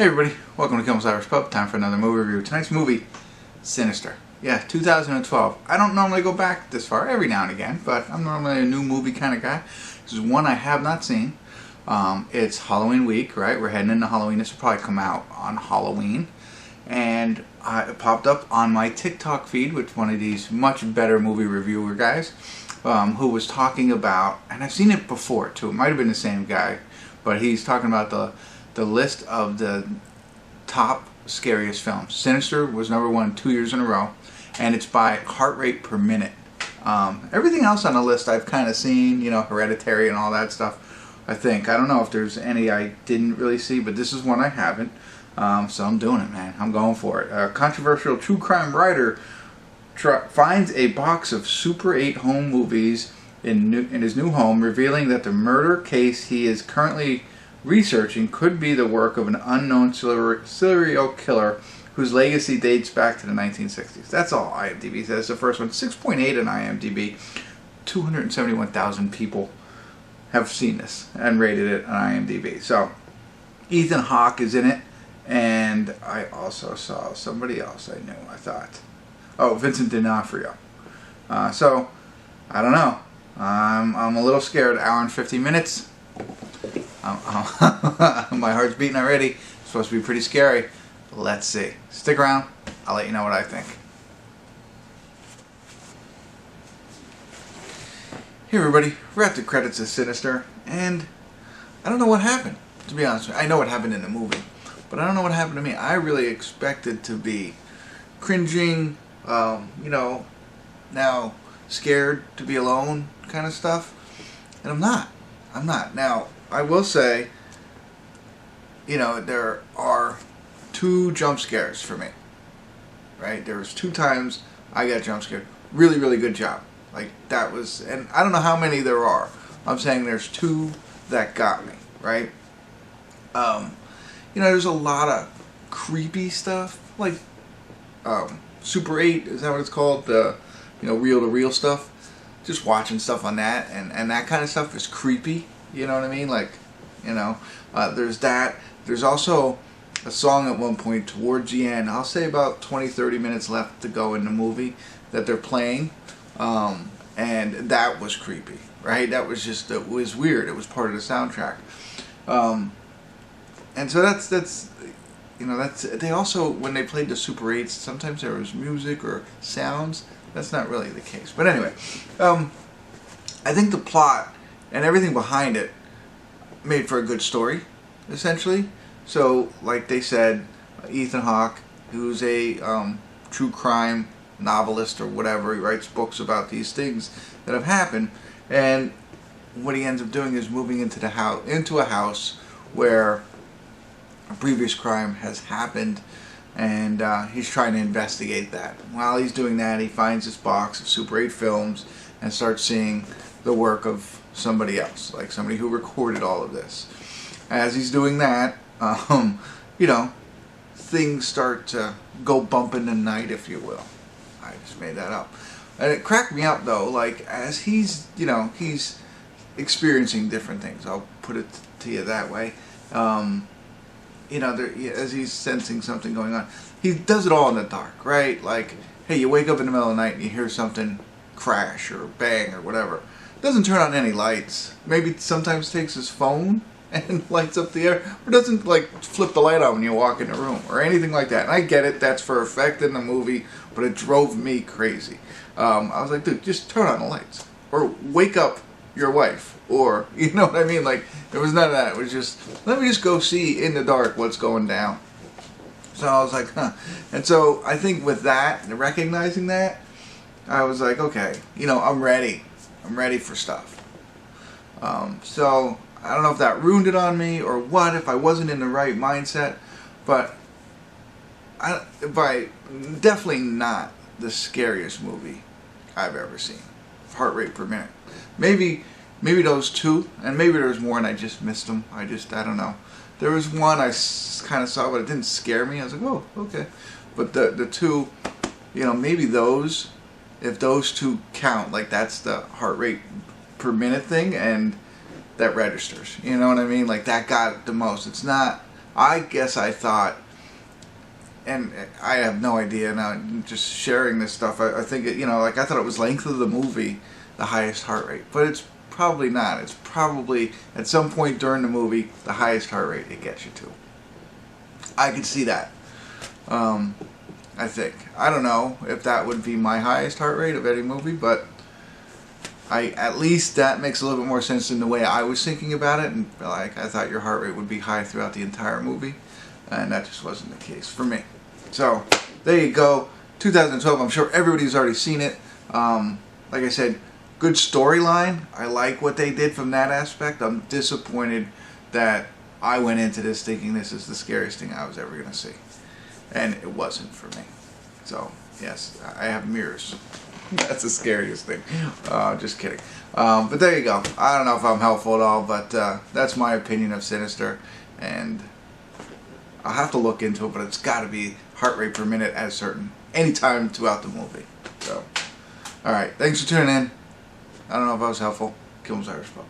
Hey everybody, welcome to Kimmel's Irish Pub. Time for another movie review. Tonight's movie, Sinister. Yeah, 2012. I don't normally go back this far, every now and again, but I'm normally a new movie kind of guy. This is one I have not seen. It's Halloween week, right? We're heading into Halloween. This will probably come out on Halloween. And it popped up on my TikTok feed with one of these much better movie reviewer guys who was talking about, and I've seen it before too, it might have been the same guy, but he's talking about the list of the top scariest films. Sinister was #1 2 years in a row, and it's by heart rate per minute. Everything else on the list I've kind of seen, you know, Hereditary and all that stuff. I don't know if there's any I didn't really see, but this is one I haven't. So I'm doing it, man. I'm going for it. A controversial true crime writer finds a box of Super 8 home movies in his new home, revealing that the murder case he is currently researching could be the work of an unknown serial killer whose legacy dates back to the 1960s. That's all IMDb says. The first one, 6.8 on IMDb. 271,000 people have seen this and rated it on IMDb. So, Ethan Hawke is in it, and I also saw somebody else I knew, I thought. Oh, Vincent D'Onofrio. So, I don't know. I'm a little scared. Hour and 50 minutes. My heart's beating already. It's supposed to be pretty scary. Let's see. Stick around. I'll let you know what I think. Hey everybody, we're at the credits of Sinister, and I don't know what happened, to be honest with you. I know what happened in the movie, but I don't know what happened to me. I really expected to be cringing, you know, now scared to be alone kind of stuff, and I'm not. Now, I will say, you know, there are 2 jump scares for me, right? There was 2 times I got jump scared. Really, really good job. Like, that was, and I don't know how many there are. I'm saying there's 2 that got me, right? You know, there's a lot of creepy stuff, like Super 8, is that what it's called? The, you know, reel-to-reel stuff. Just watching stuff on that, and that kind of stuff is creepy. You know what I mean? Like, you know, there's that. There's also a song at one point towards the end, I'll say about 20-30 minutes left to go in the movie, that they're playing, and that was creepy, right? That was just, it was weird. It was part of the soundtrack. And so that's you know, they also, when they played the Super 8s, sometimes there was music or sounds. That's not really the case. But anyway, I think the plot and everything behind it made for a good story, essentially. So, like they said, Ethan Hawke, who's a true crime novelist or whatever, he writes books about these things that have happened, and what he ends up doing is moving into a house where a previous crime has happened, and he's trying to investigate that. While he's doing that, he finds this box of Super 8 films and starts seeing the work of somebody else, like somebody who recorded all of this. As he's doing that, you know, things start to go bump in the night, if you will. I just made that up. And it cracked me up, though, like, as he's, you know, he's experiencing different things. I'll put it to you that way. You know, as he's sensing something going on, he does it all in the dark, right? Like, hey, you wake up in the middle of the night and you hear something crash or bang or whatever. Doesn't turn on any lights. Maybe sometimes takes his phone and lights up the air, or doesn't, like, flip the light on when you walk in the room or anything like that. And I get it, that's for effect in the movie, but it drove me crazy. I was like, dude, just turn on the lights or wake up your wife, or, you know what I mean? Like, there was none of that. It was just, let me just go see in the dark what's going down. So I was like, huh. And so I think with that, recognizing that, I was like, okay, you know, I'm ready. I'm ready for stuff. So I don't know if that ruined it on me or what, if I wasn't in the right mindset, but definitely not the scariest movie I've ever seen. Heart rate per minute. Maybe those 2, and maybe there's more and I just missed them. I don't know. There was one I kind of saw, but it didn't scare me. I was like, oh, okay. But the 2, you know, maybe those, if those 2 count, like that's the heart rate per minute thing, and that registers. You know what I mean? Like, that got the most. It's not I guess I thought, and I have no idea now, just sharing this stuff, I think, you know, like I thought it was length of the movie, the highest heart rate. But it's probably not. It's probably, at some point during the movie, the highest heart rate it gets you to. I could see that. I think. I don't know if that would be my highest heart rate of any movie, but at least that makes a little bit more sense in the way I was thinking about it. And like, I thought your heart rate would be high throughout the entire movie, and that just wasn't the case for me. So there you go. 2012. I'm sure everybody's already seen it. Like I said, good storyline. I like what they did from that aspect. I'm disappointed that I went into this thinking this is the scariest thing I was ever going to see, and it wasn't for me. So yes, I have mirrors. That's the scariest thing. Just kidding. But there you go. I don't know if I'm helpful at all, but that's my opinion of Sinister, and I'll have to look into it, but it's got to be heart rate per minute at a certain anytime throughout the movie. So, alright, thanks for tuning in. I don't know if I was helpful. Kimmel's Irish Pub.